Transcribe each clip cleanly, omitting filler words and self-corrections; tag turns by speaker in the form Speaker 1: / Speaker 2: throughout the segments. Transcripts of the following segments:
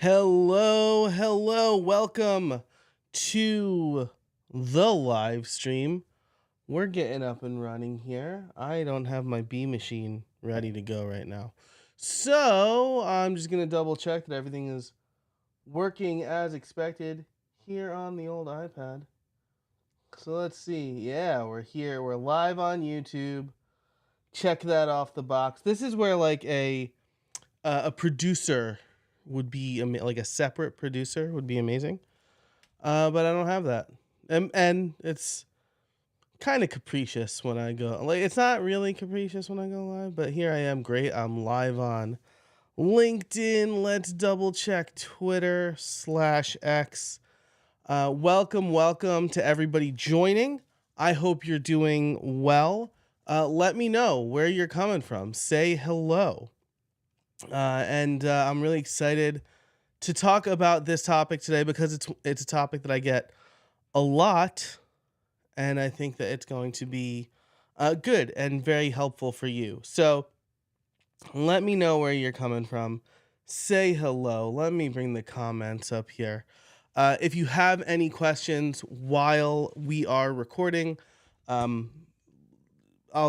Speaker 1: Hello, welcome to the live stream. We're getting up and running here. I don't have my B machine ready to go right now. So I'm just going to double check that everything is working as expected here on the old iPad. So let's see. Yeah, we're here. We're live on YouTube. Check that off the box. This is where like a producer would be like a separate producer would be amazing. But I don't have that, and it's kind of capricious when I go. Like it's not really capricious when I go live, but here I am. Great, I'm live on LinkedIn. Let's double check Twitter/X. Welcome to everybody joining. I hope you're doing well. Let me know where you're coming from. Say hello. And I'm really excited to talk about this topic today because it's a topic that I get a lot, and I think that it's going to be good and very helpful for you. So let me know where you're coming from. Say hello. Let me bring the comments up here. If you have any questions while we are recording, I'll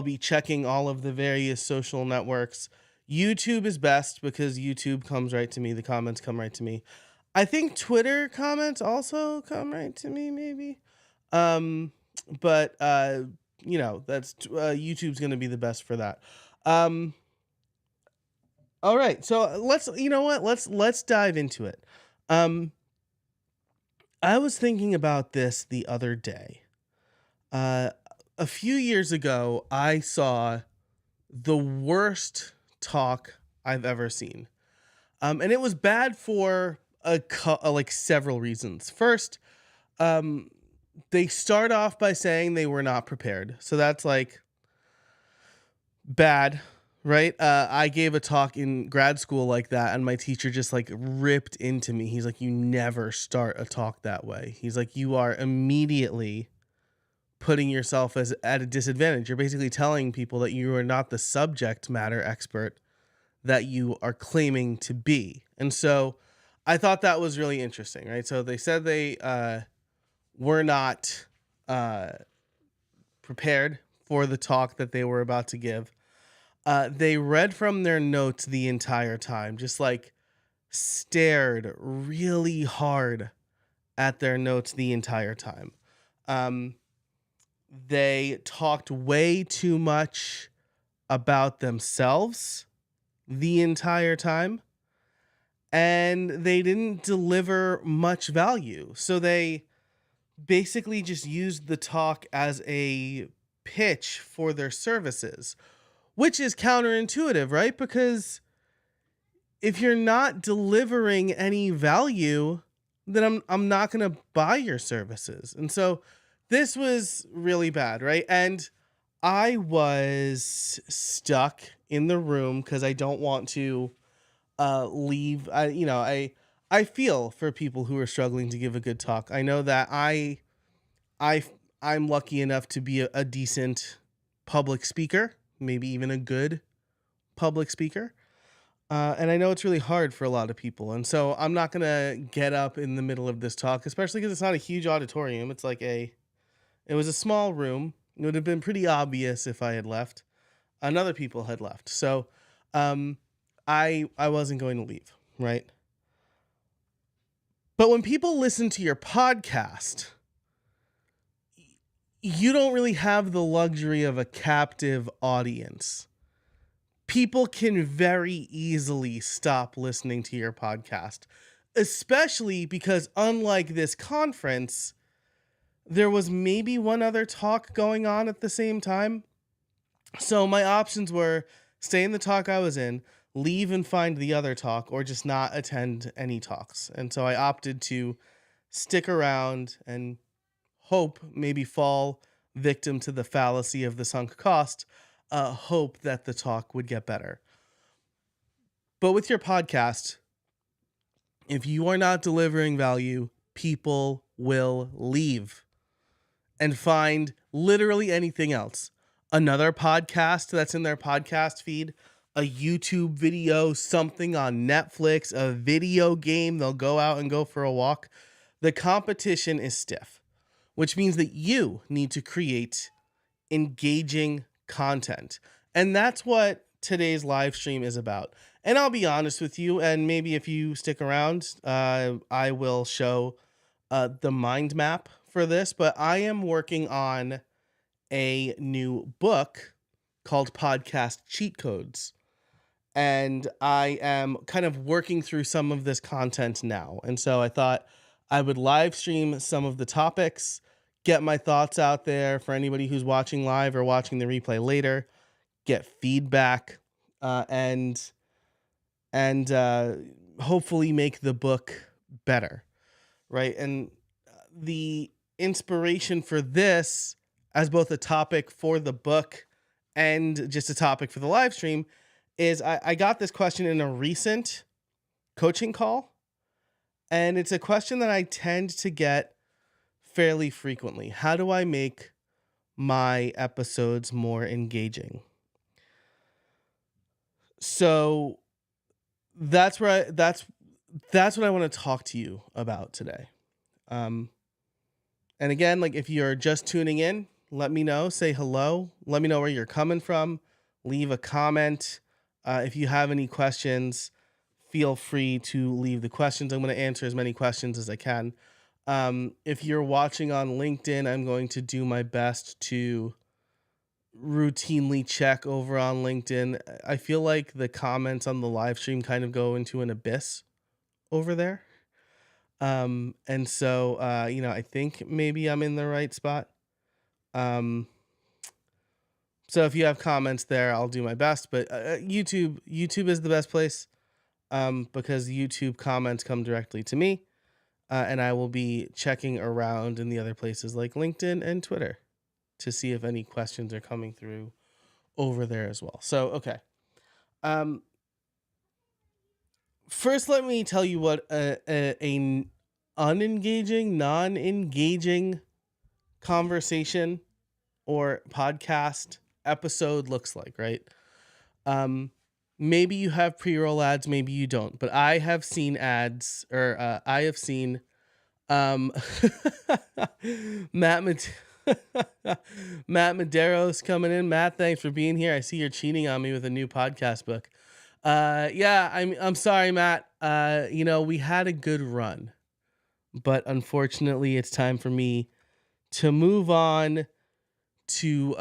Speaker 1: be checking all of the various social networks. YouTube is best because YouTube comes right to me. The comments come right to me. I think Twitter comments also come right to me, maybe. But that's YouTube's going to be the best for that. All right, so let's dive into it. I was thinking about this the other day. A few years ago, I saw the worst talk I've ever seen. And it was bad for like several reasons. First, they start off by saying they were not prepared. So that's like bad, right? I gave a talk in grad school like that, and my teacher just like ripped into me. He's like, "You never start a talk that way." He's like, "You are immediately putting yourself at a disadvantage. You're basically telling people that you are not the subject matter expert that you are claiming to be." And so I thought that was really interesting, right? So they said they were not prepared for the talk that they were about to give. They read from their notes the entire time, just like stared really hard at their notes the entire time. They talked way too much about themselves the entire time, and they didn't deliver much value. So they basically just used the talk as a pitch for their services, which is counterintuitive, right? Because if you're not delivering any value, then I'm not going to buy your services. And so this was really bad, right? And I was stuck in the room because I don't want to leave. I feel for people who are struggling to give a good talk. I know that I'm lucky enough to be a decent public speaker, maybe even a good public speaker. And I know it's really hard for a lot of people. And so I'm not going to get up in the middle of this talk, especially because it's not a huge auditorium. It's like it was a small room. It would have been pretty obvious if I had left. And other people had left. So I wasn't going to leave, right? But when people listen to your podcast, you don't really have the luxury of a captive audience. People can very easily stop listening to your podcast, especially because unlike this conference, there was maybe one other talk going on at the same time. So my options were stay in the talk I was in, leave and find the other talk, or just not attend any talks. And so I opted to stick around and hope, maybe fall victim to the fallacy of the sunk cost, hope that the talk would get better. But with your podcast, if you are not delivering value, people will leave and find literally anything else. Another podcast that's in their podcast feed, a YouTube video, something on Netflix, a video game, they'll go out and go for a walk. The competition is stiff, which means that you need to create engaging content. And that's what today's live stream is about. And I'll be honest with you, and maybe if you stick around, I will show the mind map for this, but I am working on a new book called Podcast Cheat Codes. And I am kind of working through some of this content now. And so I thought I would live stream some of the topics, get my thoughts out there for anybody who's watching live or watching the replay later, get feedback, and hopefully make the book better, right? And the inspiration for this as both a topic for the book and just a topic for the live stream is I got this question in a recent coaching call, and it's a question that I tend to get fairly frequently. How do I make my episodes more engaging? So that's what I want to talk to you about today. And again, like if you're just tuning in, let me know, say hello, let me know where you're coming from, leave a comment. If you have any questions, feel free to leave the questions. I'm going to answer as many questions as I can. If you're watching on LinkedIn, I'm going to do my best to routinely check over on LinkedIn. I feel like the comments on the live stream kind of go into an abyss over there. And so, I think maybe I'm in the right spot. So if you have comments there, I'll do my best, but YouTube is the best place, because YouTube comments come directly to me, and I will be checking around in the other places like LinkedIn and Twitter to see if any questions are coming through over there as well. So, okay. First, let me tell you what a unengaging, non-engaging conversation or podcast episode looks like, right? Maybe you have pre-roll ads, maybe you don't, but I have seen ads, or I have seen Matt Madero's coming in. Matt, thanks for being here. I see you're cheating on me with a new podcast book. Yeah, I'm sorry, Matt. We had a good run, but unfortunately it's time for me to move on to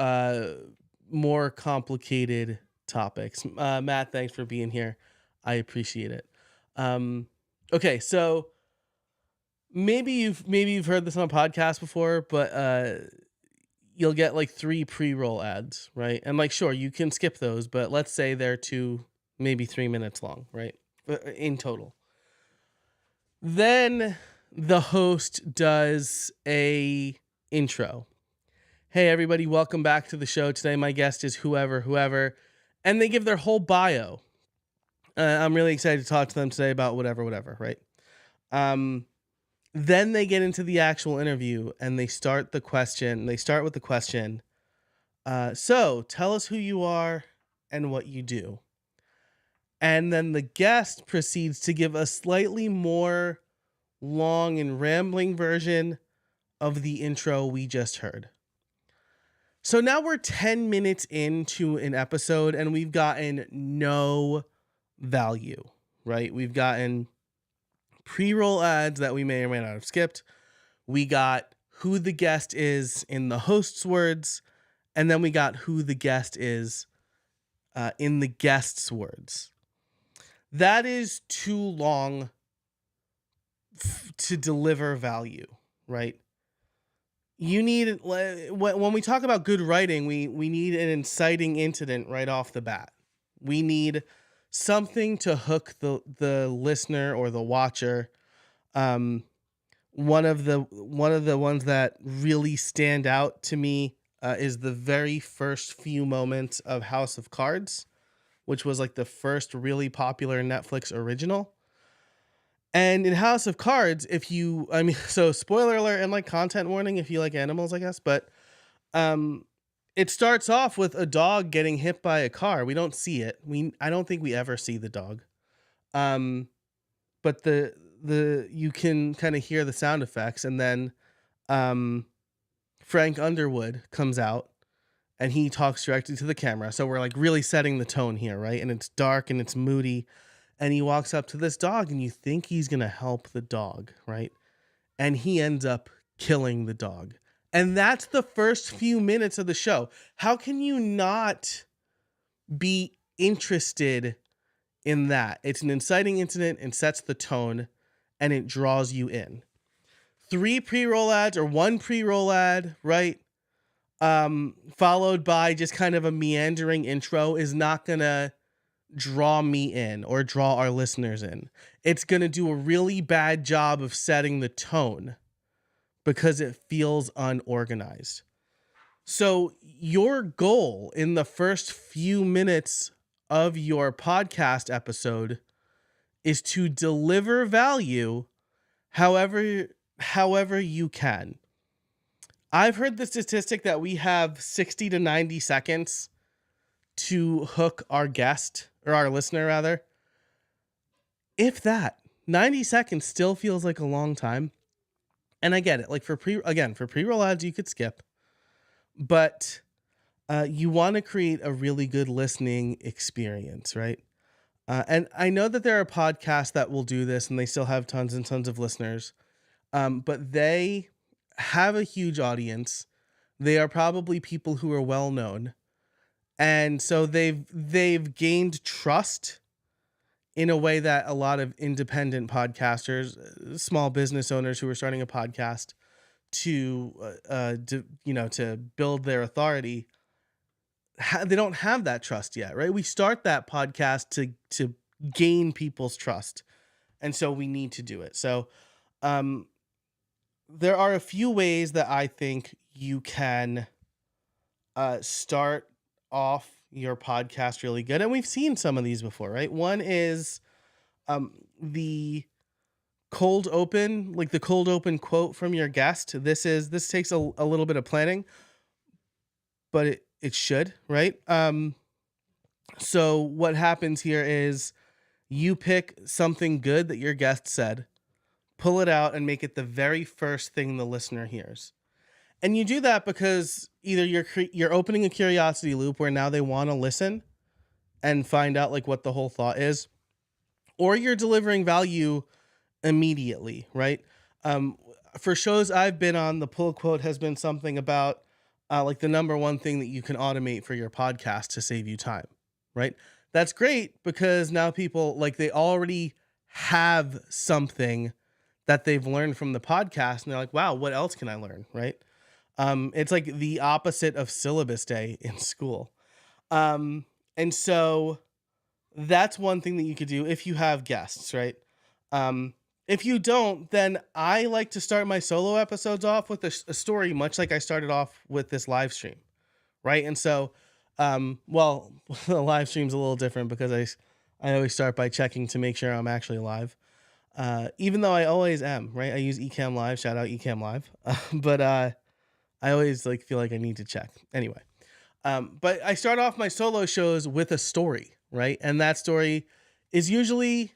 Speaker 1: more complicated topics. Matt, thanks for being here. I appreciate it. Okay, so maybe you've heard this on a podcast before, but you'll get like 3 pre-roll ads, right? And like, sure, you can skip those, but let's say they're 2, maybe 3 minutes long, right? In total. Then the host does a intro. Hey, everybody, welcome back to the show. Today, my guest is whoever, and they give their whole bio. I'm really excited to talk to them today about whatever, right? Then they get into the actual interview, and they start with the question, so tell us who you are and what you do. And then the guest proceeds to give a slightly more long and rambling version of the intro we just heard. So now we're 10 minutes into an episode and we've gotten no value, right? We've gotten pre-roll ads that we may or may not have skipped. We got who the guest is in the host's words, and then we got who the guest is in the guest's words. That is too long to deliver value, right? You need, when we talk about good writing, we need an inciting incident right off the bat. We need something to hook the listener or the watcher. One of the ones that really stand out to me is the very first few moments of House of Cards, which was like the first really popular Netflix original. And in House of Cards, so spoiler alert and like content warning if you like animals, I guess, but it starts off with a dog getting hit by a car. We don't see it. I don't think we ever see the dog. Um, but the you can kind of hear the sound effects, and then um Frank Underwood comes out and he talks directly to the camera. So we're like really setting the tone here, right? And it's dark and it's moody. And he walks up to this dog and you think he's going to help the dog, right? And he ends up killing the dog. And that's the first few minutes of the show. How can you not be interested in that? It's an inciting incident and sets the tone and it draws you in. 3 pre-roll ads or 1 pre-roll ad, right? Followed by just kind of a meandering intro is not gonna draw me in or draw our listeners in. It's gonna do a really bad job of setting the tone because it feels unorganized. So your goal in the first few minutes of your podcast episode is to deliver value however you can. I've heard the statistic that we have 60 to 90 seconds to hook our guest, or our listener rather. If that, 90 seconds still feels like a long time. And I get it. Like for pre-roll ads, you could skip. But you want to create a really good listening experience, right? And I know that there are podcasts that will do this and they still have tons and tons of listeners. But they have a huge audience. They are probably people who are well known. And so they've gained trust in a way that a lot of independent podcasters, small business owners who are starting a podcast to build their authority, they don't have that trust yet, right? We start that podcast to gain people's trust. And so we need to do it. So there are a few ways that I think you can start off your podcast really good. And we've seen some of these before, right? One is the cold open, like the cold open quote from your guest. This takes a little bit of planning, but it should, right? So what happens here is you pick something good that your guest said, pull it out and make it the very first thing the listener hears. And you do that because either you're opening a curiosity loop where now they want to listen and find out like what the whole thought is, or you're delivering value immediately, right? For shows I've been on, the pull quote has been something about like the number one thing that you can automate for your podcast to save you time, right? That's great because now people like they already have something that they've learned from the podcast and they're like, wow, what else can I learn, right? It's like the opposite of syllabus day in school. And so that's one thing that you could do if you have guests, right? If you don't, then I like to start my solo episodes off with a story, much like I started off with this live stream, right? And so, well, the live stream's a little different because I always start by checking to make sure I'm actually live. Even though I always am, right? I use Ecamm Live, shout out Ecamm Live. But I always like feel like I need to check. Anyway, but I start off my solo shows with a story, right? And that story is usually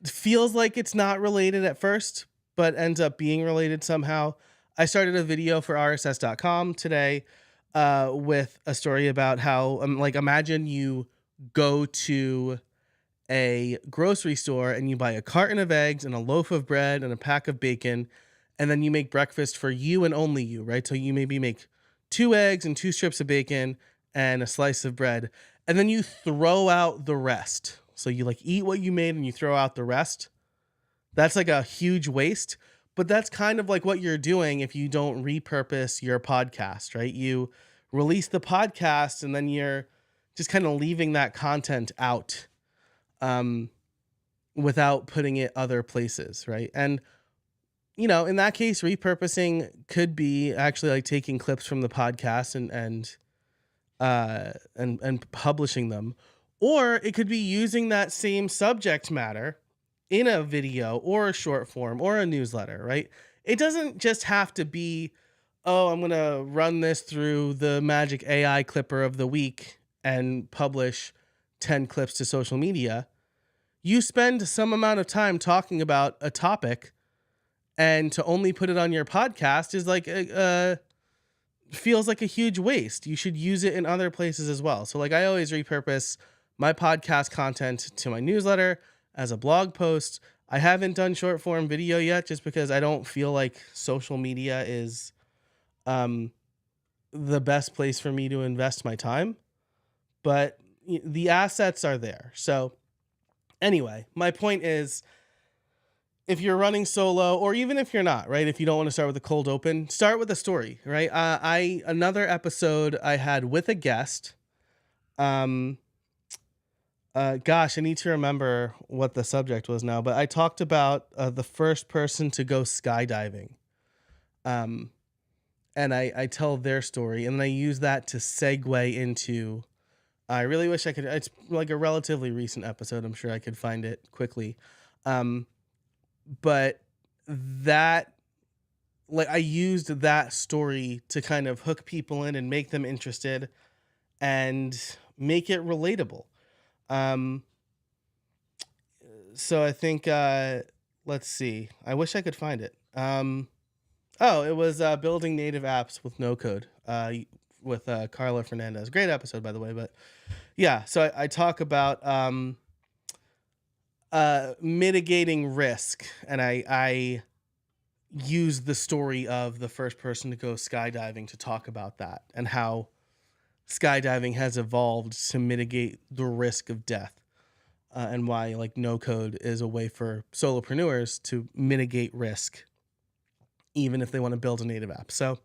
Speaker 1: feels like it's not related at first, but ends up being related somehow. I started a video for RSS.com today with a story about how like imagine you go to a grocery store and you buy a carton of eggs and a loaf of bread and a pack of bacon, and then you make breakfast for you and only you, right? So you maybe make 2 eggs and 2 strips of bacon and a slice of bread, and then you throw out the rest. So you like eat what you made and you throw out the rest. That's like a huge waste, but that's kind of like what you're doing if you don't repurpose your podcast, right? You release the podcast and then you're just kind of leaving that content out without putting it other places, right? And you know, in that case, repurposing could be actually like taking clips from the podcast and publishing them, or it could be using that same subject matter in a video or a short form or a newsletter, right? It doesn't just have to be oh, I'm going to run this through the magic AI clipper of the week and publish 10 clips to social media. You spend some amount of time talking about a topic, and to only put it on your podcast is like feels like a huge waste. You should use it in other places as well. So like I always repurpose my podcast content to my newsletter as a blog post. I haven't done short form video yet just because I don't feel like social media is um the best place for me to invest my time, but the assets are there. So anyway, my point is, if you're running solo, or even if you're not, right? If you don't want to start with a cold open, start with a story, right? Another episode I had with a guest. Gosh, I need to remember what the subject was now, but I talked about the first person to go skydiving. Um, and I tell their story, and then I use that to segue into. I really wish I could. It's like a relatively recent episode. I'm sure I could find it quickly. But that, like, I used that story to kind of hook people in and make them interested and make it relatable. Um, so I think, let's see. I wish I could find it. Oh, it was building native apps with no code. With Carla Fernandez. Great episode, by the way. But yeah, so I talk about mitigating risk, and I use the story of the first person to go skydiving to talk about that and how skydiving has evolved to mitigate the risk of death, and why like no code is a way for solopreneurs to mitigate risk even if they want to build a native app. So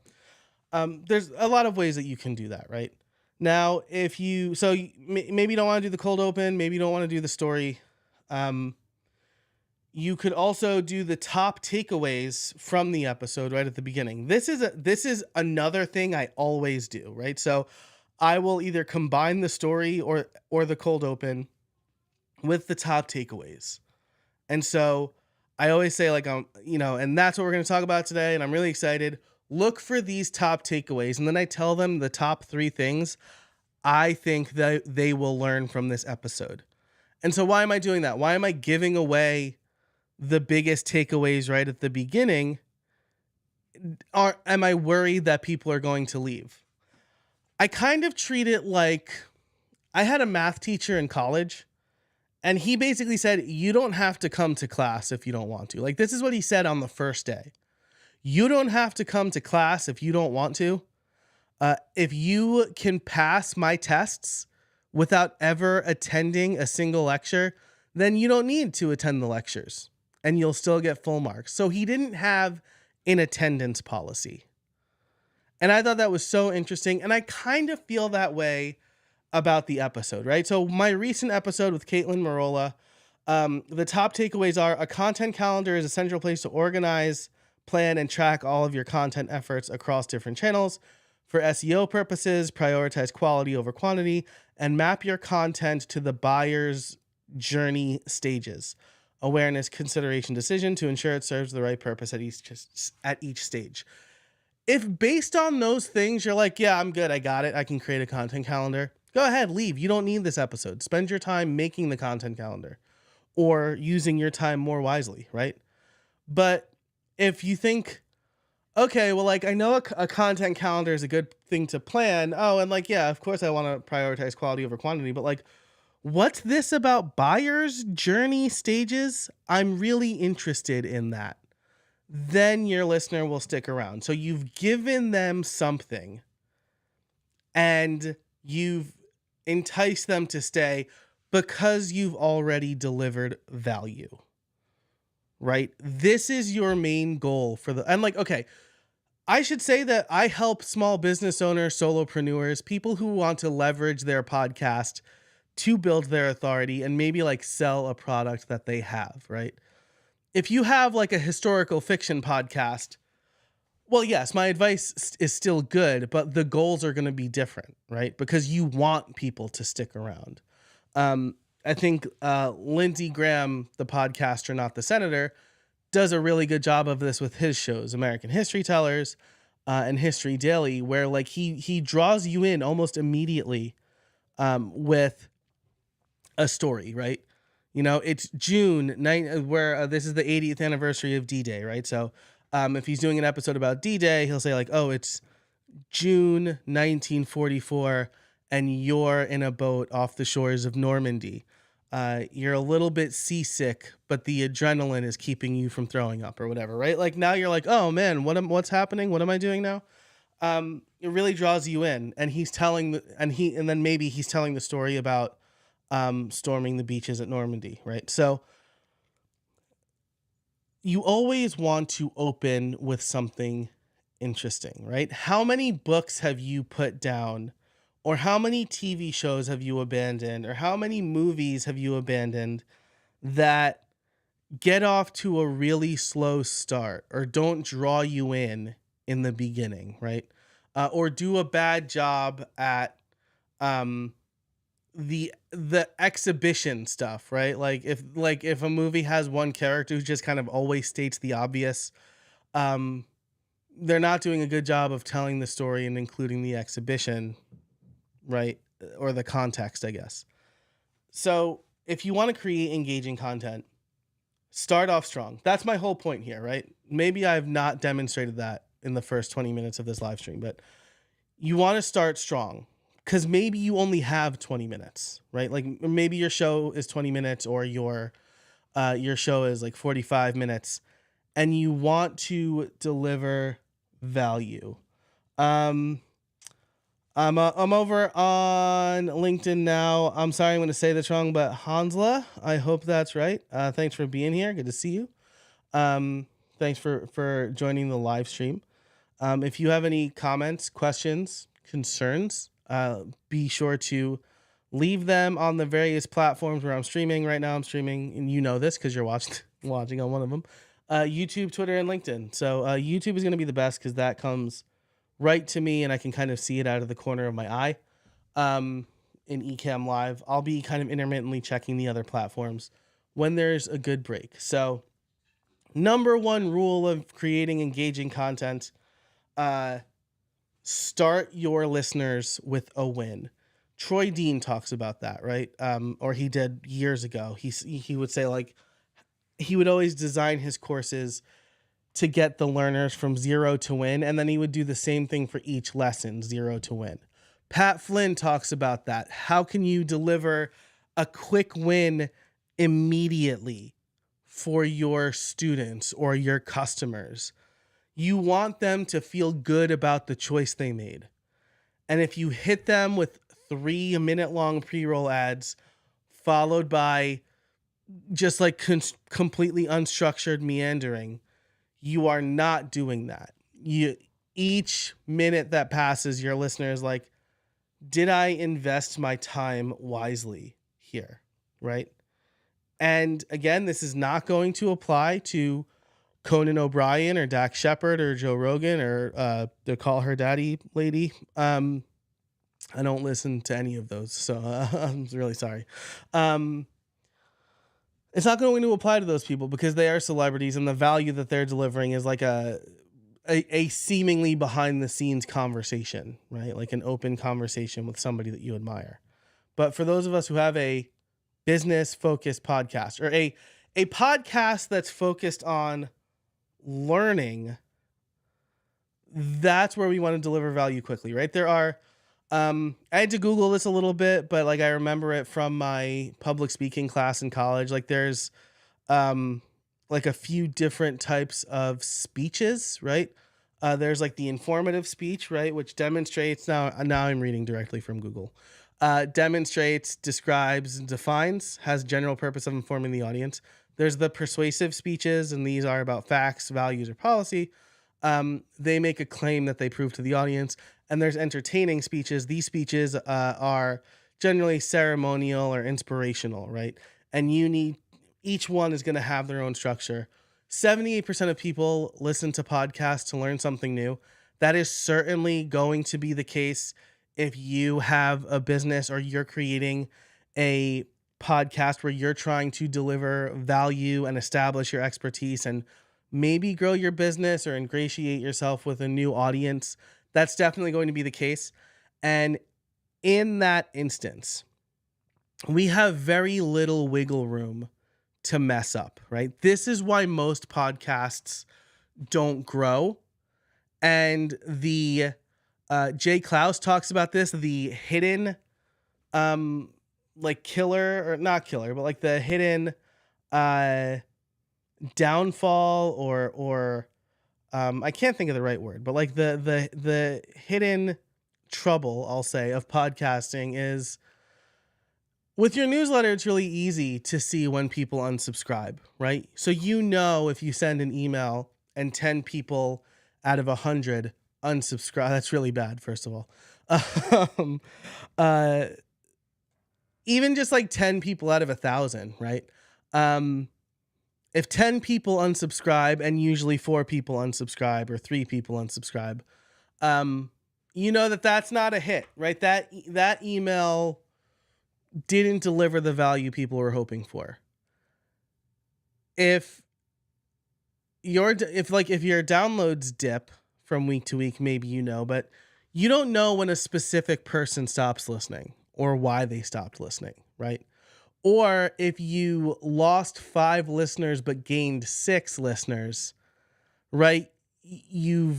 Speaker 1: there's a lot of ways that you can do that, right? Now, if you, so maybe you don't want to do the cold open, maybe you don't want to do the story. You could also do the top takeaways from the episode right at the beginning. This is another thing I always do, right? So I will either combine the story or the cold open with the top takeaways. And so I always say like, and that's what we're going to talk about today. And I'm really excited. Look for these top takeaways. And then I tell them the top 3 things I think that they will learn from this episode. And so why am I doing that? Why am I giving away the biggest takeaways right at the beginning? Am I worried that people are going to leave? I kind of treat it like I had a math teacher in college, and he basically said, you don't have to come to class if you don't want to. Like, this is what he said on the first day. You don't have to come to class if you don't want to. If you can pass my tests without ever attending a single lecture, then you don't need to attend the lectures and you'll still get full marks. So he didn't have an attendance policy. And I thought that was so interesting. And I kind of feel that way about the episode, right? So my recent episode with Caitlin Marola, the top takeaways are: a content calendar is a central place to organize, plan, and track all of your content efforts across different channels. For SEO purposes, prioritize quality over quantity and map your content to the buyer's journey stages: awareness, consideration, decision, to ensure it serves the right purpose at each stage. If based on those things, you're like, yeah, I'm good, I got it, I can create a content calendar, go ahead, leave. You don't need this episode. Spend your time making the content calendar or using your time more wisely, right? But if you think, okay, well, like, I know a content calendar is a good thing to plan. Oh, and like, yeah, of course I want to prioritize quality over quantity, but like, what's this about buyer's journey stages? I'm really interested in that. Then your listener will stick around. So you've given them something and you've enticed them to stay because you've already delivered value, right? This is your main goal and like, okay, I should say that I help small business owners, solopreneurs, people who want to leverage their podcast to build their authority and maybe like sell a product that they have, right? If you have like a historical fiction podcast, well, yes, my advice is still good, but the goals are going to be different, right? Because you want people to stick around. I think Lindsey Graham, the podcaster, not the senator, does a really good job of this with his shows, American History Tellers. and History Daily, where like he draws you in almost immediately with a story, right? You know, it's June 9, where this is the 80th anniversary of D-Day, right? So if he's doing an episode about D-Day, he'll say like, oh, it's June 1944, and you're in a boat off the shores of Normandy. You're a little bit seasick, but the adrenaline is keeping you from throwing up or whatever, right? Like now you're like, oh man, what's happening? What am I doing now? It really draws you in, and he's telling, and then maybe he's telling the story about storming the beaches at Normandy, right? So you always want to open with something interesting, right? How many books have you put down, or how many TV shows have you abandoned, or how many movies have you abandoned that get off to a really slow start or don't draw you in the beginning, right? Or do a bad job at um, the exhibition stuff, right? Like if a movie has one character who just kind of always states the obvious, um, they're not doing a good job of telling the story and including the exhibition, right? Or the context, I guess. So if you want to create engaging content, start off strong. That's my whole point here, right? Maybe I've not demonstrated that in the first 20 minutes of this live stream, but you want to start strong, because maybe you only have 20 minutes, right? Like maybe your show is 20 minutes, or your show is like 45 minutes, and you want to deliver value. I'm over on LinkedIn now. I'm sorry I'm going to say this wrong, but Hansla, I hope that's right. Thanks for being here. Good to see you. Thanks for joining the live stream. If you have any comments, questions, concerns, be sure to leave them on the various platforms where I'm streaming. Right now I'm streaming, and you know this because you're watching on one of them. YouTube, Twitter, and LinkedIn. So YouTube is going to be the best because that comes right to me and I can kind of see it out of the corner of my eye. In Ecamm Live, I'll be kind of intermittently checking the other platforms when there's a good break. So number one rule of creating engaging content, start your listeners with a win. Troy Dean talks about that, right? Or he did years ago. He would say, like, he would always design his courses to get the learners from 0 to win, and then he would do the same thing for each lesson, 0 to win. Pat Flynn talks about that. How can you deliver a quick win immediately for your students or your customers? You want them to feel good about the choice they made. And if you hit them with 3-minute-long pre-roll ads followed by just like completely unstructured meandering, you are not doing that. Each minute that passes, your listener is like, did I invest my time wisely here, right? And again, this is not going to apply to Conan O'Brien or Dak Shepard or Joe Rogan or the Call Her Daddy lady. I don't listen to any of those, so I'm really sorry. It's not going to apply to those people because they are celebrities, and the value that they're delivering is like a seemingly behind the scenes conversation, right? Like an open conversation with somebody that you admire. But for those of us who have a business focused podcast, or a podcast that's focused on learning, that's where we want to deliver value quickly, right? There are, I had to Google this a little bit, but like I remember it from my public speaking class in college. Like there's like a few different types of speeches, right? There's like the informative speech, right? Which demonstrates, now I'm reading directly from Google, demonstrates, describes, and defines, has general purpose of informing the audience. There's the persuasive speeches, and these are about facts, values, or policy. They make a claim that they prove to the audience. And there's entertaining speeches. These speeches are generally ceremonial or inspirational, right? And each one is going to have their own structure. 78% of people listen to podcasts to learn something new. That is certainly going to be the case if you have a business or you're creating a podcast where you're trying to deliver value and establish your expertise and maybe grow your business or ingratiate yourself with a new audience, that's definitely going to be the case. And in that instance, we have very little wiggle room to mess up, right? This is why most podcasts don't grow. And the Jay Klaus talks about this, the hidden like killer, or not killer, but like the hidden downfall or I can't think of the right word, but like the hidden trouble, I'll say, of podcasting is with your newsletter, it's really easy to see when people unsubscribe, right? So you know if you send an email and 10 people out of 100 unsubscribe, that's really bad, first of all. Um, uh, Even just like 10 people out of 1,000, right? If 10 people unsubscribe and usually 4 people unsubscribe or 3 people unsubscribe, you know that that's not a hit, right? That email didn't deliver the value people were hoping for. If your downloads dip from week to week, maybe you know, but you don't know when a specific person stops listening or why they stopped listening, right? Or if you lost 5 listeners but gained 6 listeners, right? You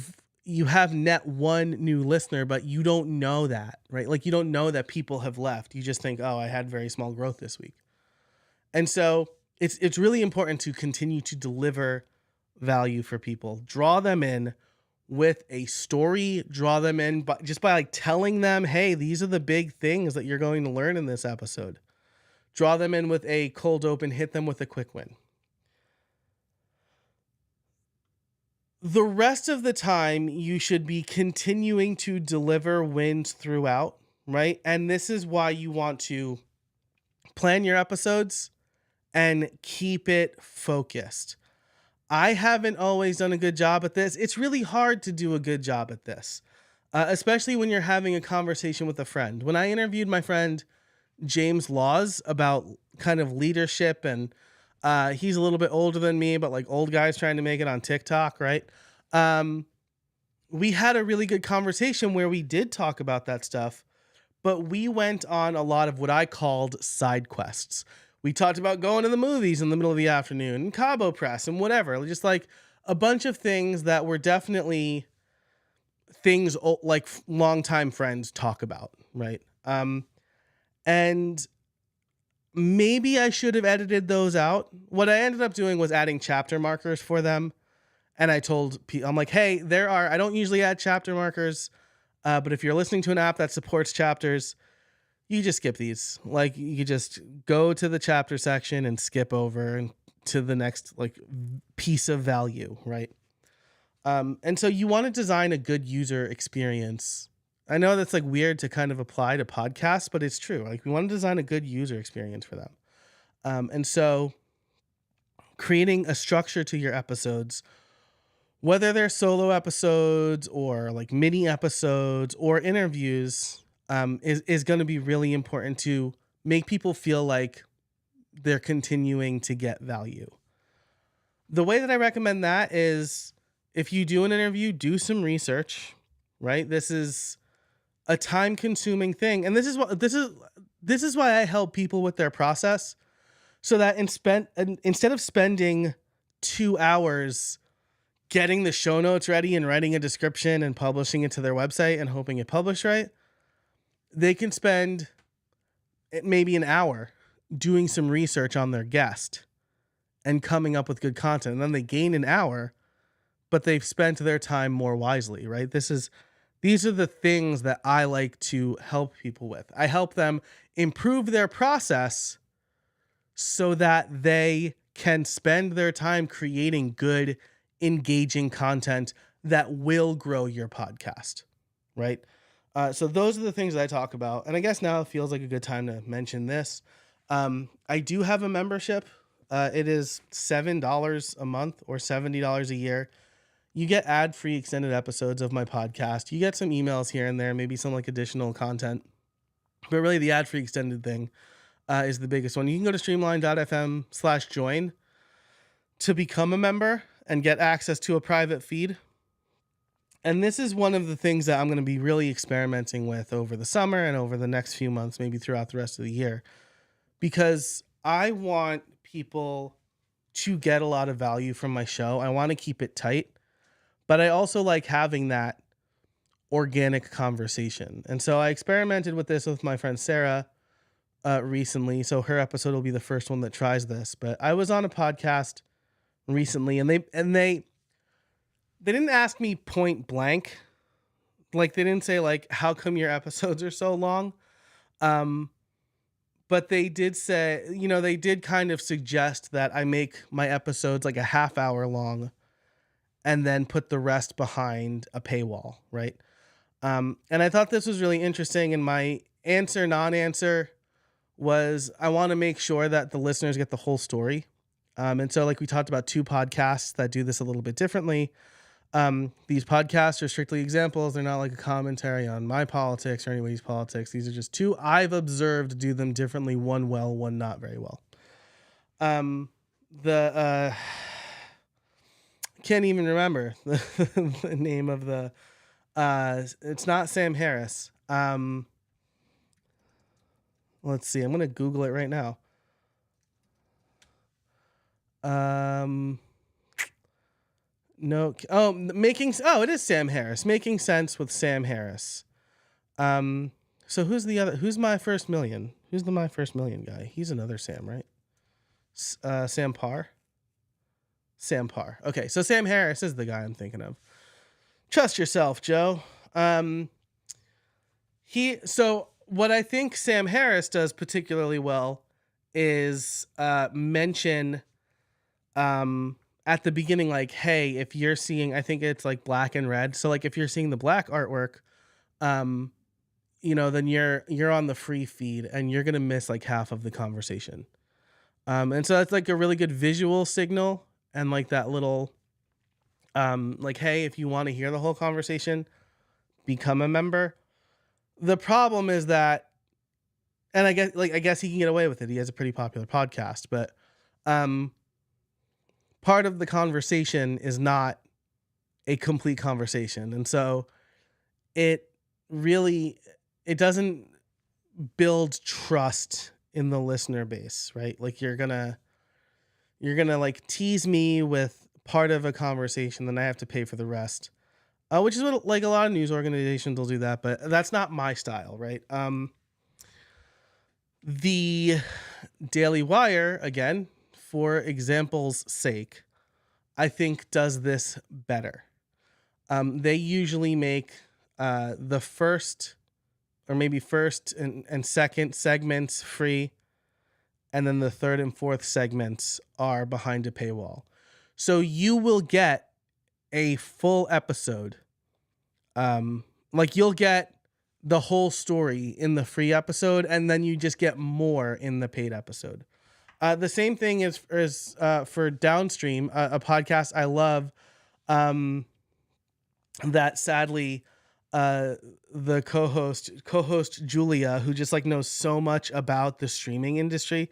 Speaker 1: have net 1 new listener, but you don't know that, right? Like you don't know that people have left. You just think, oh, I had very small growth this week. And so it's really important to continue to deliver value for people. Draw them in with a story, draw them in by like telling them, hey, these are the big things that you're going to learn in this episode. Draw them in with a cold open, hit them with a quick win. The rest of the time, you should be continuing to deliver wins throughout, right? And this is why you want to plan your episodes and keep it focused. I haven't always done a good job at this. It's really hard to do a good job at this, especially when you're having a conversation with a friend. When I interviewed my friend James Laws about kind of leadership, and he's a little bit older than me, but like old guys trying to make it on TikTok, right? We had a really good conversation where we did talk about that stuff, but we went on a lot of what I called side quests. We talked about going to the movies in the middle of the afternoon and Cabo Press and whatever, just like a bunch of things that were definitely things like longtime friends talk about, right? And maybe I should have edited those out. What I ended up doing was adding chapter markers for them. And I told people, I'm like, hey, I don't usually add chapter markers, but if you're listening to an app that supports chapters, you just skip these. Like you just go to the chapter section and skip over and to the next like piece of value, right? And so you want to design a good user experience. I know that's like weird to kind of apply to podcasts, but it's true. Like we want to design a good user experience for them. And so creating a structure to your episodes, whether they're solo episodes or like mini episodes or interviews, is going to be really important to make people feel like they're continuing to get value. The way that I recommend that is if you do an interview, do some research, right? This is a time-consuming thing, and this is why I help people with their process, so that instead of spending 2 hours getting the show notes ready and writing a description and publishing it to their website and hoping it published right, they can spend maybe an hour doing some research on their guest and coming up with good content. And then they gain an hour, but they've spent their time more wisely, right? These are the things that I like to help people with. I help them improve their process so that they can spend their time creating good, engaging content that will grow your podcast, right? So those are the things that I talk about. And I guess now it feels like a good time to mention this. I do have a membership. It is $7 a month or $70 a year. You get ad-free extended episodes of my podcast. You get some emails here and there, maybe some like additional content. But really the ad-free extended thing is the biggest one. You can go to streamline.fm/join to become a member. and get access to a private feed. And this is one of the things that I'm going to be really experimenting with over the summer and over the next few months, maybe throughout the rest of the year, because I want people to get a lot of value from my show. I want to keep it tight, but I also like having that organic conversation. And so I experimented with this with my friend Sarah recently. So her episode will be the first one that tries this. But I was on a podcast recently, and they didn't ask me point blank. Like, they didn't say, like, how come your episodes are so long? But they did say, they did kind of suggest that I make my episodes like a half hour long and then put the rest behind a paywall, right? And I thought this was really interesting. And my non-answer was, I want to make sure that the listeners get the whole story. And so, like, we talked about 2 podcasts that do this a little bit differently. These podcasts are strictly examples. They're not like a commentary on my politics or anybody's politics. These are just 2 I've observed do them differently. One well, one not very well. Can't even remember the name of the, it's not Sam Harris. Let's see. I'm going to Google it right now. No. It is Sam Harris. Making Sense with Sam Harris. So who's My First Million? Who's the My First Million guy? He's another Sam, right? Sam Parr. Sam Parr. Okay, so Sam Harris is the guy I'm thinking of. Trust yourself, Joe. So what I think Sam Harris does particularly well is mention at the beginning, like, hey, if you're seeing, I think it's like black and red. So like, if you're seeing the black artwork, then you're on the free feed and you're going to miss like half of the conversation. And so that's like a really good visual signal, and like that little, like, hey, if you want to hear the whole conversation, become a member. The problem is that, and I guess he can get away with it. He has a pretty popular podcast, but, part of the conversation is not a complete conversation. And so it doesn't build trust in the listener base, right? Like, you're gonna like tease me with part of a conversation, then I have to pay for the rest. Which is what, like, a lot of news organizations will do that, but that's not my style, right? The Daily Wire, again, for example's sake, I think does this better. They usually make the first and second segments free, and then the third and fourth segments are behind a paywall. So you will get a full episode. Like, you'll get the whole story in the free episode, and then you just get more in the paid episode. The same thing is for Downstream, a podcast I love, that sadly, the co-host Julia, who just like knows so much about the streaming industry,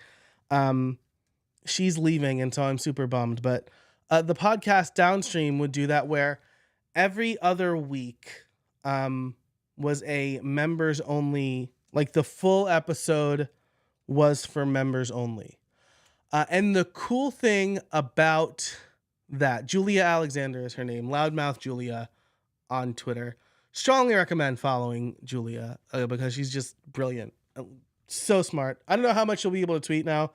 Speaker 1: she's leaving, and so I'm super bummed. But the podcast Downstream would do that, where every other week was a members only, like the full episode was for members only. And the cool thing about that, Julia Alexander is her name, Loudmouth Julia on Twitter. Strongly recommend following Julia because she's just brilliant. So smart. I don't know how much she'll be able to tweet now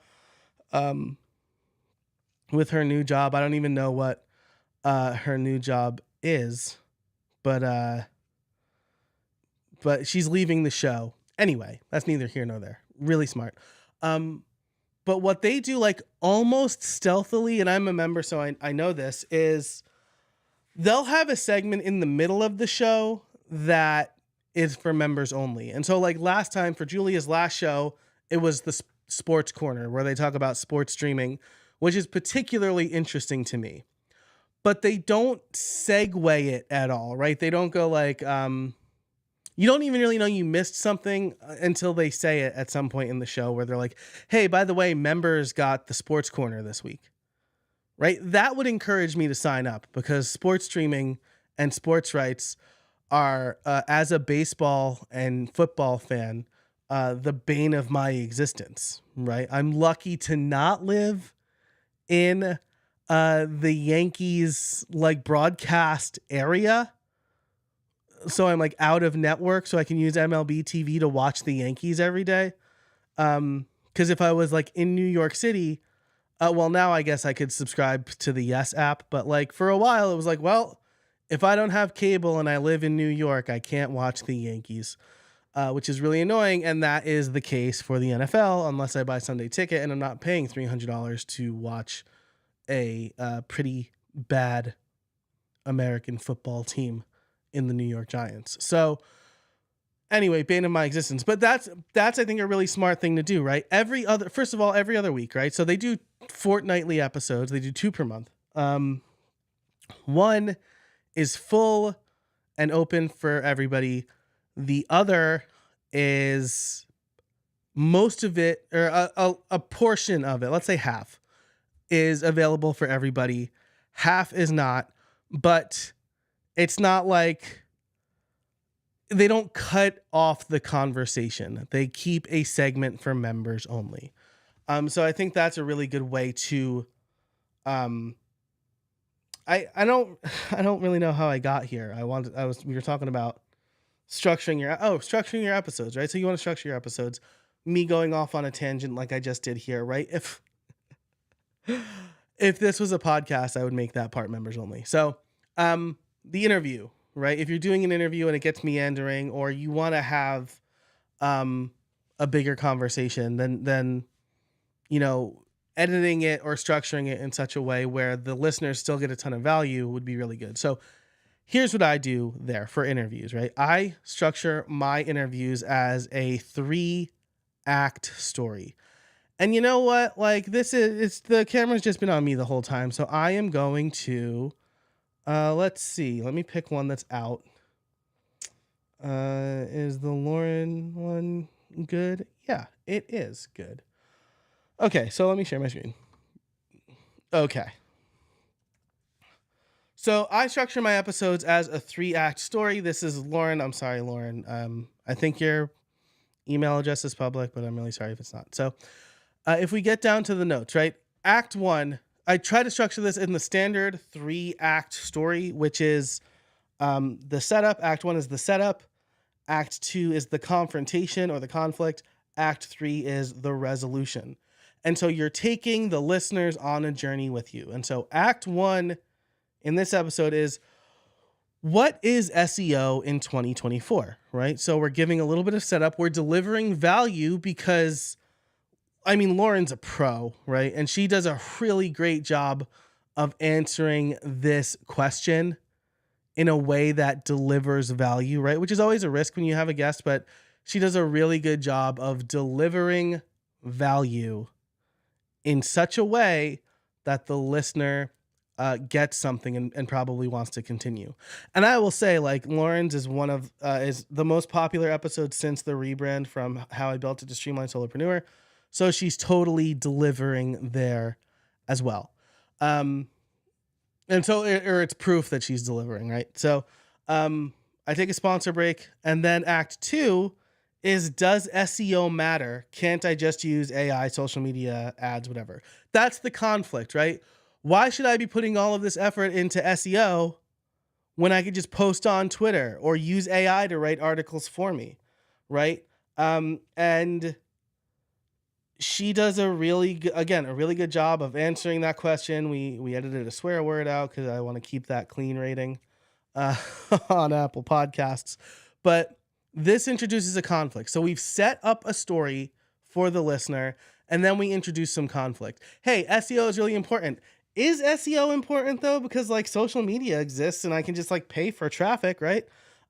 Speaker 1: with her new job. I don't even know what her new job is, but she's leaving the show. Anyway, that's neither here nor there. Really smart. But what they do, like, almost stealthily, and I'm a member, so I know this, is they'll have a segment in the middle of the show that is for members only. And so, like, last time for Julia's last show, it was the Sports Corner, where they talk about sports streaming, which is particularly interesting to me. But they don't segue it at all, right? They don't go like, you don't even really know you missed something until they say it at some point in the show, where they're like, hey, by the way, members got the Sports Corner this week, right? That would encourage me to sign up because sports streaming and sports rights are, as a baseball and football fan, the bane of my existence, right? I'm lucky to not live in the Yankees like broadcast area. So I'm like out of network so I can use MLB TV to watch the Yankees every day. Because if I was like in New York City, well, now I guess I could subscribe to the Yes app, but like for a while it was like, well, if I don't have cable and I live in New York, I can't watch the Yankees, which is really annoying. And that is the case for the NFL unless I buy Sunday Ticket and I'm not paying $300 to watch a pretty bad American football team in the New York Giants. So anyway, bane of my existence. But that's I think a really smart thing to do, right? Every other week, right? So they do fortnightly episodes. They do 2 per month. One is full and open for everybody. The other is most of it, or a portion of it, let's say half, is available for everybody. Half is not, but it's not like they don't cut off the conversation. They keep a segment for members only. So I think that's a really good way to, I don't really know how I got here. We were talking about structuring your episodes, right? So you want to structure your episodes, me going off on a tangent like I just did here, right? If this was a podcast, I would make that part members only. So, the interview, right? If you're doing an interview and it gets meandering, or you want to have a bigger conversation, then editing it or structuring it in such a way where the listeners still get a ton of value would be really good. So here's what I do there for interviews, right? I structure my interviews as a 3-act story. And you know what? Like the camera's just been on me the whole time. So I am going to, let's see. Let me pick one that's out. Is the Lauren one good? Yeah, it is good. Okay, so let me share my screen. Okay. So I structure my episodes as a 3-act story. This is Lauren. I'm sorry, Lauren. I think your email address is public, but I'm really sorry if it's not. So if we get down to the notes, right? Act 1, I try to structure this in the standard 3-act story, which is the setup. Act 1 is the setup. Act 2 is the confrontation or the conflict. Act 3 is the resolution. And so you're taking the listeners on a journey with you. And so Act 1 in this episode is, what is SEO in 2024, right? So we're giving a little bit of setup. We're delivering value because, I mean, Lauren's a pro, right? And she does a really great job of answering this question in a way that delivers value, right? Which is always a risk when you have a guest, but she does a really good job of delivering value in such a way that the listener gets something and probably wants to continue. And I will say, like, Lauren's is is the most popular episode since the rebrand from How I Built It to Streamline Solopreneur. So she's totally delivering there as well. And so, or it's proof that she's delivering, right? So I take a sponsor break, and then Act 2 is, does SEO matter? Can't I just use AI, social media, ads, whatever? That's the conflict, right? Why should I be putting all of this effort into SEO when I could just post on Twitter or use AI to write articles for me, right? And she does a really good job of answering that question. We edited a swear word out because I want to keep that clean rating on Apple Podcasts. But this introduces a conflict. So we've set up a story for the listener, and then we introduce some conflict. Hey, SEO is really important. Is SEO important though? Because like social media exists and I can just like pay for traffic, right?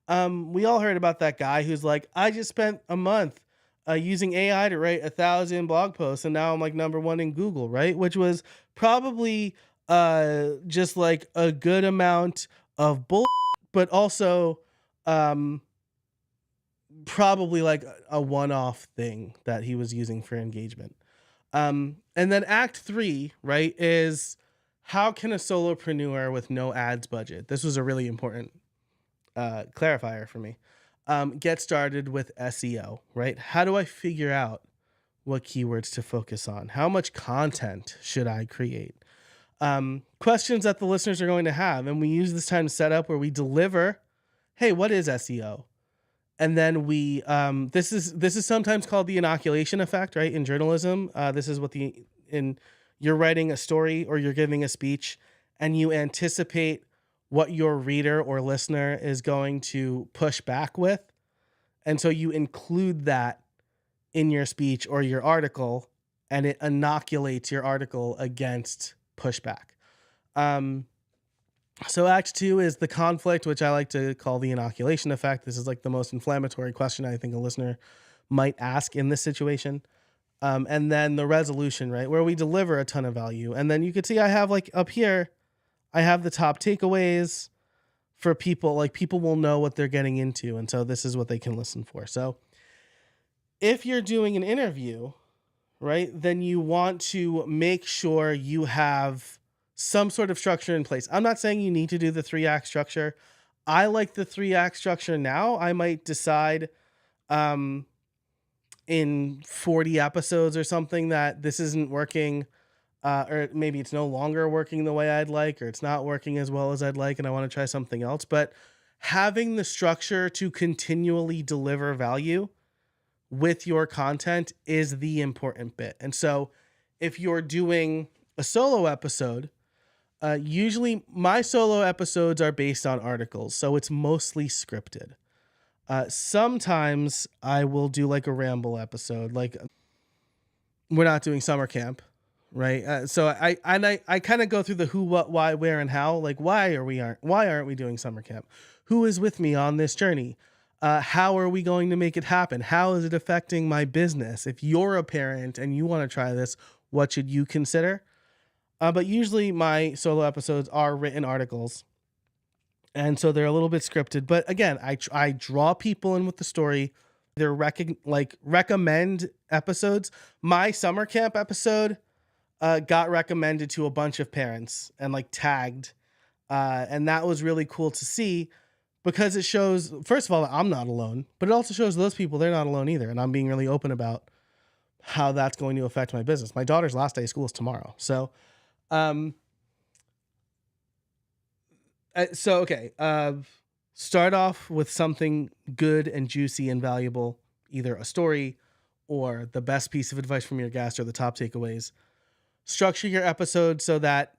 Speaker 1: We all heard about that guy who's like, I just spent a month using AI to write 1,000 blog posts, and now I'm like number 1 in Google, right? Which was probably just like a good amount of bull, but also probably like a one-off thing that he was using for engagement. And then Act 3, right, is how can a solopreneur with no ads budget, this was a really important clarifier for me, get started with SEO, right? How do I figure out what keywords to focus on? How much content should I create? Questions that the listeners are going to have. And we use this time to set up where we deliver, hey, what is SEO? And then we, this is sometimes called the inoculation effect, right? In journalism, this is what you're writing a story or you're giving a speech and you anticipate what your reader or listener is going to push back with. And so you include that in your speech or your article, and it inoculates your article against pushback. So Act 2 is the conflict, which I like to call the inoculation effect. This is like the most inflammatory question I think a listener might ask in this situation. And then the resolution, right, where we deliver a ton of value. And then you could see I have like up here, I have the top takeaways for people. Like people will know what they're getting into. And so this is what they can listen for. So if you're doing an interview, right, then you want to make sure you have some sort of structure in place. I'm not saying you need to do the 3-act structure. I like the 3-act structure now. I might decide in 40 episodes or something that this isn't working, or maybe it's no longer working the way I'd like, or it's not working as well as I'd like, and I want to try something else. But having the structure to continually deliver value with your content is the important bit. And so if you're doing a solo episode, usually my solo episodes are based on articles, so it's mostly scripted. Sometimes I will do like a ramble episode, like we're not doing summer camp, right? So I kind of go through the who, what, why, where, and how. Like why aren't we doing summer camp? Who is with me on this journey? How are we going to make it happen? How is it affecting my business? If you're a parent and you want to try this, what should you consider? But usually my solo episodes are written articles. And so they're a little bit scripted. But again, I draw people in with the story. They're recommend episodes. My summer camp episode got recommended to a bunch of parents and like tagged. And that was really cool to see because it shows, first of all, I'm not alone, but it also shows those people, they're not alone either. And I'm being really open about how that's going to affect my business. My daughter's last day of school is tomorrow. So, okay. Start off with something good and juicy and valuable, either a story or the best piece of advice from your guest or the top takeaways. Structure your episode so that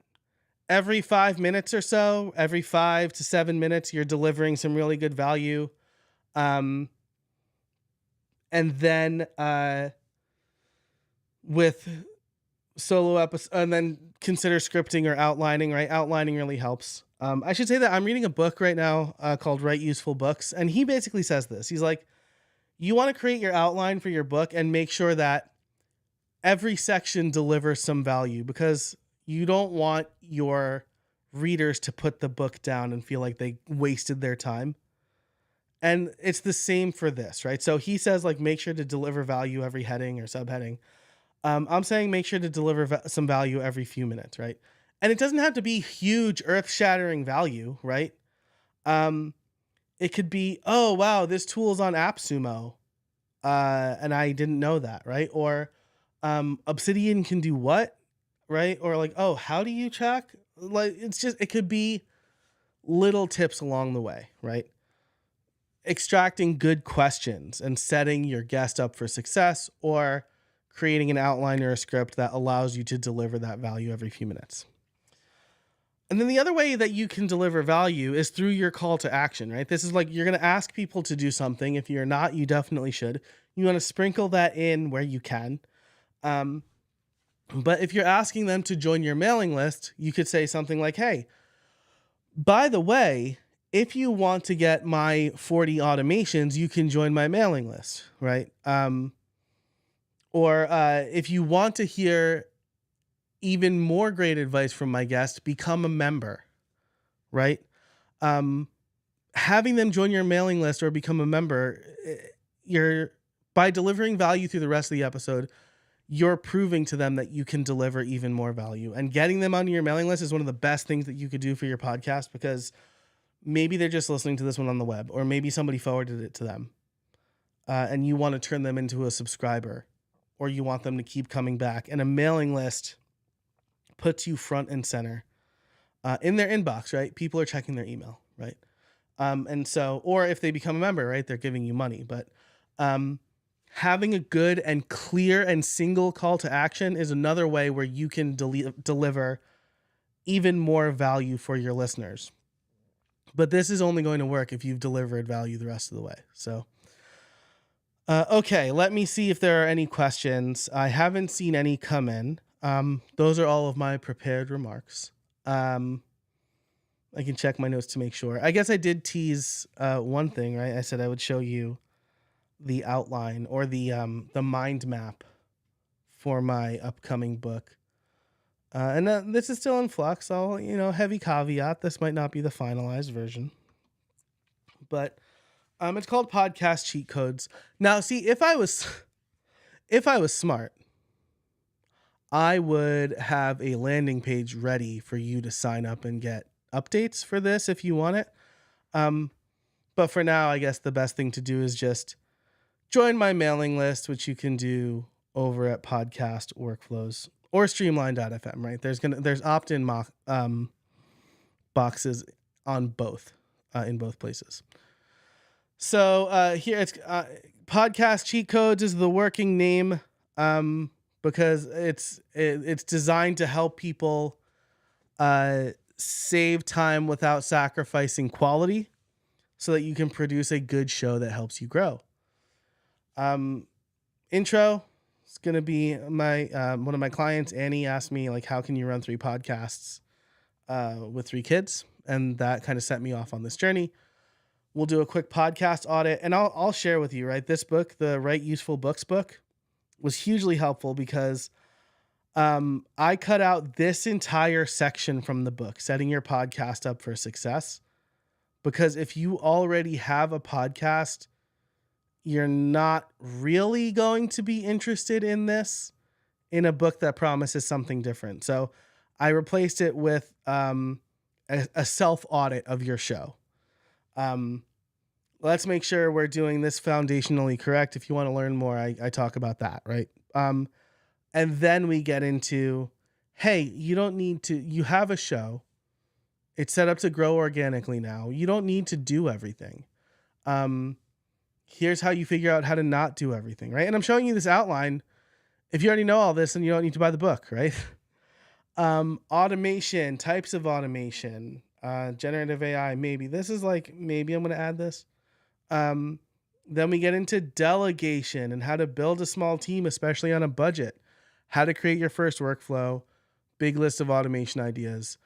Speaker 1: every 5 minutes or so, every 5 to 7 minutes, you're delivering some really good value. And then with solo episode, and then consider scripting or outlining, right? Outlining really helps. I should say that I'm reading a book right now called Write Useful Books. And he basically says this. He's like, you want to create your outline for your book and make sure that every section delivers some value, because you don't want your readers to put the book down and feel like they wasted their time. And it's the same for this, right? So he says, like, make sure to deliver value every heading or subheading. I'm saying make sure to deliver some value every few minutes, right? And it doesn't have to be huge, earth-shattering value, right? It could be, oh, wow, this tool's on AppSumo, and I didn't know that, right? Or Obsidian can do what, right? Or like, oh, how do you track? Like, it could be little tips along the way, right? Extracting good questions and setting your guest up for success, or creating an outline or a script that allows you to deliver that value every few minutes. And then the other way that you can deliver value is through your call to action, right? This is like, you're going to ask people to do something. If you're not, you definitely should. You want to sprinkle that in where you can. But if you're asking them to join your mailing list, you could say something like, hey, by the way, if you want to get my 40 automations, you can join my mailing list, right? Or if you want to hear even more great advice from my guest, become a member, right? Having them join your mailing list or become a member, by delivering value through the rest of the episode, you're proving to them that you can deliver even more value. And getting them on your mailing list is one of the best things that you could do for your podcast, because maybe they're just listening to this one on the web, or maybe somebody forwarded it to them, and you want to turn them into a subscriber, or you want them to keep coming back. And a mailing list puts you front and center in their inbox, right? People are checking their email, right? And so, or if they become a member, right, they're giving you money. But having a good and clear and single call to action is another way where you can deliver even more value for your listeners. But this is only going to work if you've delivered value the rest of the way. So, okay, let me see if there are any questions. I haven't seen any come in. Those are all of my prepared remarks. I can check my notes to make sure. I guess I did tease one thing, right? I said I would show you the outline, or the mind map for my upcoming book. And this is still in flux. I'll, heavy caveat, this might not be the finalized version. But it's called Podcast Cheat Codes. Now, see, if I was smart, I would have a landing page ready for you to sign up and get updates for this if you want it. But for now, I guess the best thing to do is just join my mailing list, which you can do over at Podcast Workflows or Streamline.fm, right? There's opt-in boxes on both, in both places. So here it's Podcast Cheat Codes is the working name, because it's designed to help people save time without sacrificing quality, so that you can produce a good show that helps you grow. Intro, it's going to be my one of my clients, Annie, asked me, like, how can you run 3 podcasts with 3 kids? And that kind of set me off on this journey. We'll do a quick podcast audit, and I'll share with you, right? This book, the Write Useful Books book, was hugely helpful because I cut out this entire section from the book, setting your podcast up for success. Because if you already have a podcast, you're not really going to be interested in this in a book that promises something different. So I replaced it with a self-audit of your show. Let's make sure we're doing this foundationally correct. If you want to learn more, I talk about that, right? And then we get into, hey, you don't need to, you have a show. It's set up to grow organically now. You don't need to do everything. Here's how you figure out how to not do everything, right? And I'm showing you this outline. If you already know all this, then you don't need to buy the book, right? Automation, types of automation, generative AI, maybe. This is like, maybe I'm going to add this. Then we get into delegation and how to build a small team, especially on a budget, how to create your first workflow, big list of automation ideas.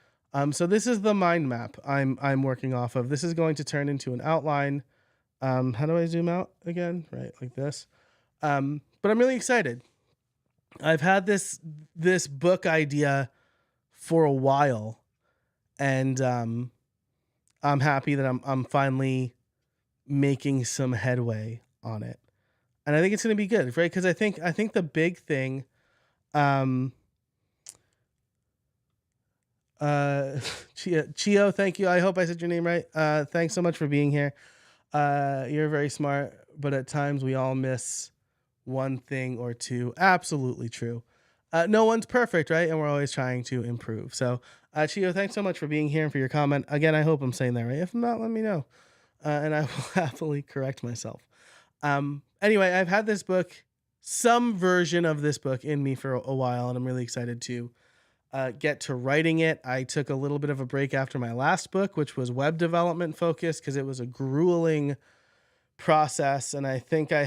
Speaker 1: So this is the mind map I'm working off of. This is going to turn into an outline. How do I zoom out again? Right, like this. But I'm really excited. I've had this book idea for a while, and I'm happy that I'm finally making some headway on it. And I think it's going to be good, right? Because I think the big thing, Chio, thank you. I hope I said your name right. Thanks so much for being here. You're very smart, but at times we all miss one thing or two. Absolutely true. No one's perfect, right? And we're always trying to improve. So, Chio, thanks so much for being here and for your comment. Again, I hope I'm saying that right. If not, let me know. And I will happily correct myself. Anyway, I've had this book, some version of this book in me for a while, and I'm really excited to get to writing it. I took a little bit of a break after my last book, which was web development focused, because it was a grueling process. And I think we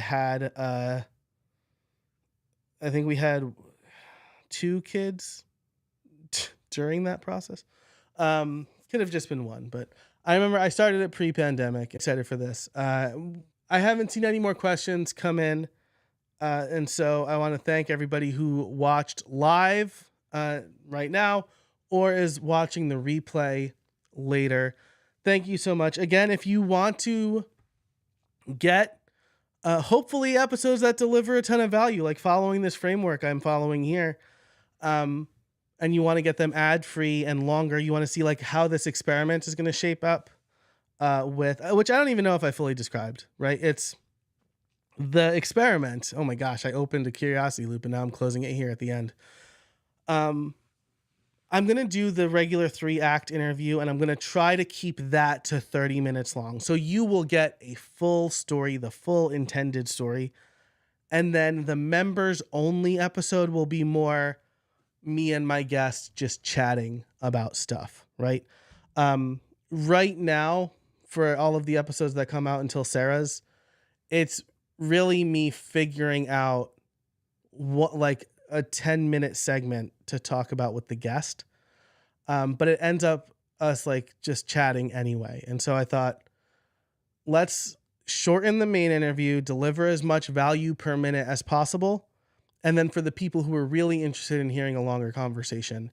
Speaker 1: had 2 kids during that process. Could have just been one, but I remember I started it pre-pandemic. Excited for this. I haven't seen any more questions come in. And so I want to thank everybody who watched live right now or is watching the replay later. Thank you so much. Again, if you want to get hopefully episodes that deliver a ton of value, like following this framework I'm following here. And you want to get them ad free and longer. You want to see like how this experiment is going to shape up with which I don't even know if I fully described, right? It's the experiment. Oh my gosh, I opened a curiosity loop and now I'm closing it here at the end. I'm going to do the regular 3-act interview and I'm going to try to keep that to 30 minutes long. So you will get a full story, the full intended story. And then the members only episode will be more me and my guests just chatting about stuff, right? Right now, for all of the episodes that come out until Sarah's, it's really me figuring out what like a 10-minute segment to talk about with the guest. But it ends up us like just chatting anyway. And so I thought, let's shorten the main interview, deliver as much value per minute as possible. And then for the people who are really interested in hearing a longer conversation,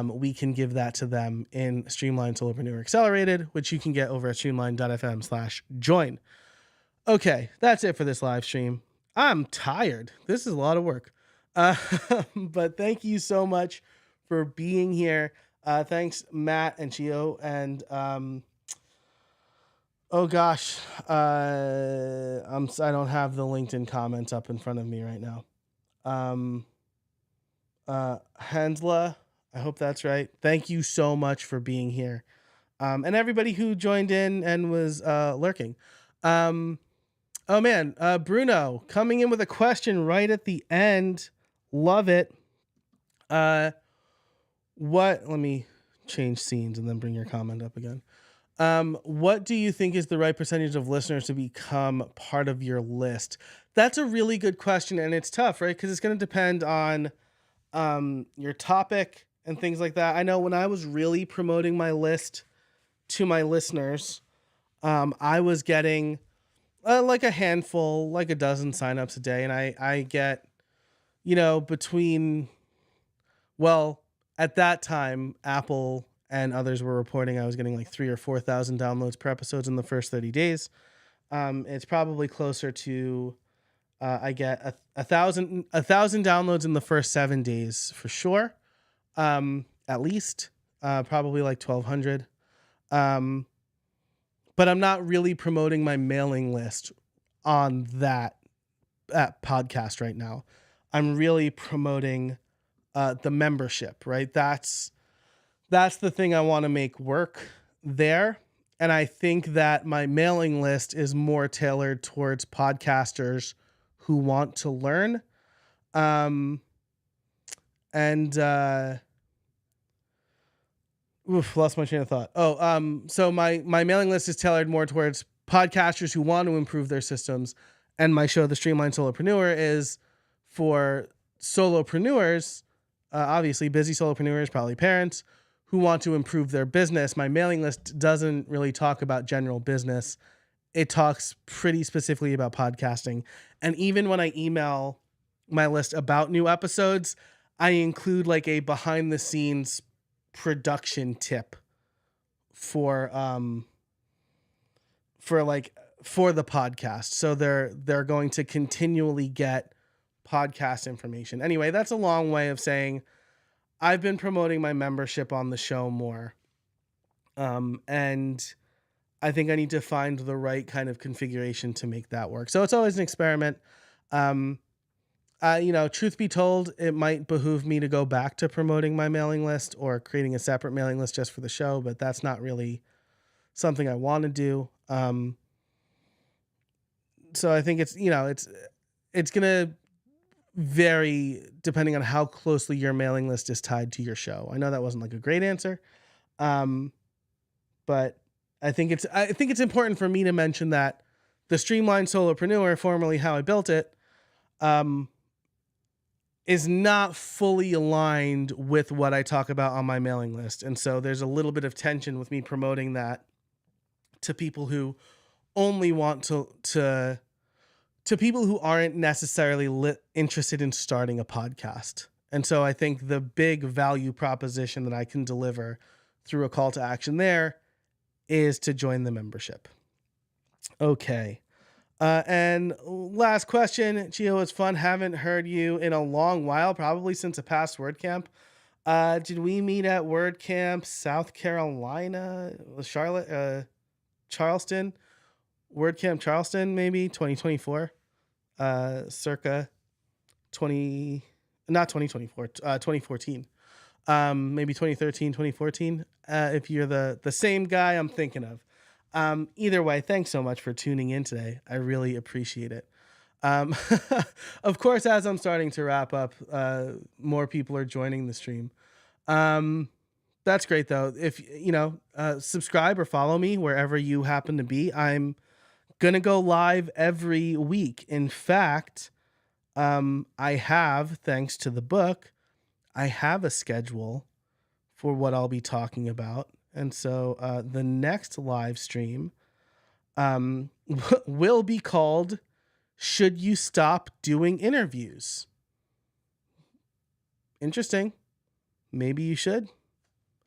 Speaker 1: we can give that to them in Streamline Solopreneur Accelerated, which you can get over at streamline.fm/join. Okay, that's it for this live stream. I'm tired. This is a lot of work. But thank you so much for being here. Thanks, Matt and Chio. And oh gosh, I don't have the LinkedIn comments up in front of me right now. Hansla, I hope that's right. Thank you so much for being here. And everybody who joined in and was lurking. Oh man, Bruno coming in with a question right at the end. Love it. Let me change scenes and then bring your comment up again. What do you think is the right percentage of listeners to become part of your list? That's a really good question, and it's tough, right? Because it's going to depend on your topic and things like that. I know when I was really promoting my list to my listeners, I was getting like a handful, like a dozen signups a day, and I get, between, well, at that time, Apple and others were reporting I was getting like 3,000 or 4,000 downloads per episode in the first 30 days. It's probably closer to, I get a thousand downloads in the first 7 days for sure. At least, probably like 1,200. But I'm not really promoting my mailing list on that podcast right now. I'm really promoting the membership, right? That's the thing I want to make work there. And I think that my mailing list is more tailored towards podcasters who want to learn. Lost my train of thought. So my mailing list is tailored more towards podcasters who want to improve their systems. And my show, The Streamline Solopreneur, is for solopreneurs, obviously busy solopreneurs, probably parents, who want to improve their business. My mailing list doesn't really talk about general business. It talks pretty specifically about podcasting. And even when I email my list about new episodes, I include like a behind the scenes production tip for the podcast. So they're going to continually get podcast information. Anyway, that's a long way of saying I've been promoting my membership on the show more. And I think I need to find the right kind of configuration to make that work. So it's always an experiment. Truth be told, it might behoove me to go back to promoting my mailing list or creating a separate mailing list just for the show, but that's not really something I want to do. So I think it's going to vary depending on how closely your mailing list is tied to your show. I know that wasn't like a great answer. But I think it's important for me to mention that the Streamline Solopreneur, formerly How I Built It, is not fully aligned with what I talk about on my mailing list. And so there's a little bit of tension with me promoting that to people who only want to people who aren't necessarily interested in starting a podcast. And so I think the big value proposition that I can deliver through a call to action there is to join the membership. Okay. And last question, Gio, it's fun. Haven't heard you in a long while, probably since a past WordCamp. Did we meet at WordCamp, South Carolina, Charlotte, Charleston, WordCamp Charleston, maybe 2024, circa 20, not 2024, 2014, maybe 2013, 2014. If you're the same guy I'm thinking of. Either way, thanks so much for tuning in today. I really appreciate it. Um, of course, as I'm starting to wrap up, more people are joining the stream. Um, that's great though. If subscribe or follow me wherever you happen to be. I'm gonna go live every week. In fact, I have, thanks to the book, I have a schedule for what I'll be talking about. And so the next live stream will be called Should You Stop Doing Interviews? Interesting. Maybe you should.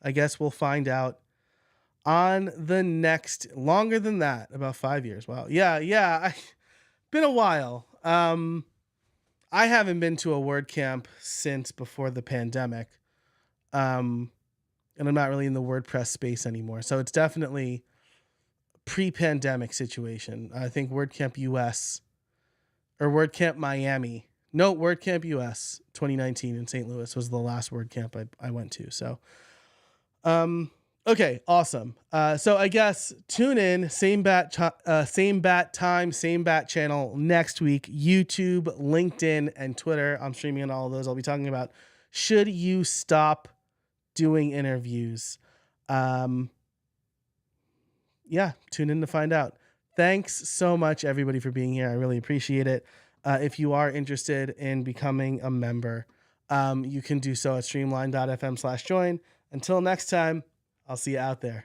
Speaker 1: I guess we'll find out on the next, longer than that, about 5 years. Wow. Yeah. Been a while. I haven't been to a WordCamp since before the pandemic. And I'm not really in the WordPress space anymore. So it's definitely pre-pandemic situation. I think WordCamp US or WordCamp Miami. No, WordCamp US 2019 in St. Louis was the last WordCamp I went to. So, okay, awesome. So I guess tune in, same bat time, same bat channel next week, YouTube, LinkedIn, and Twitter. I'm streaming on all of those. I'll be talking about should you stop doing interviews. Yeah, tune in to find out. Thanks so much, everybody, for being here. I really appreciate it. If you are interested in becoming a member, you can do so at streamline.fm/join. Until next time, I'll see you out there.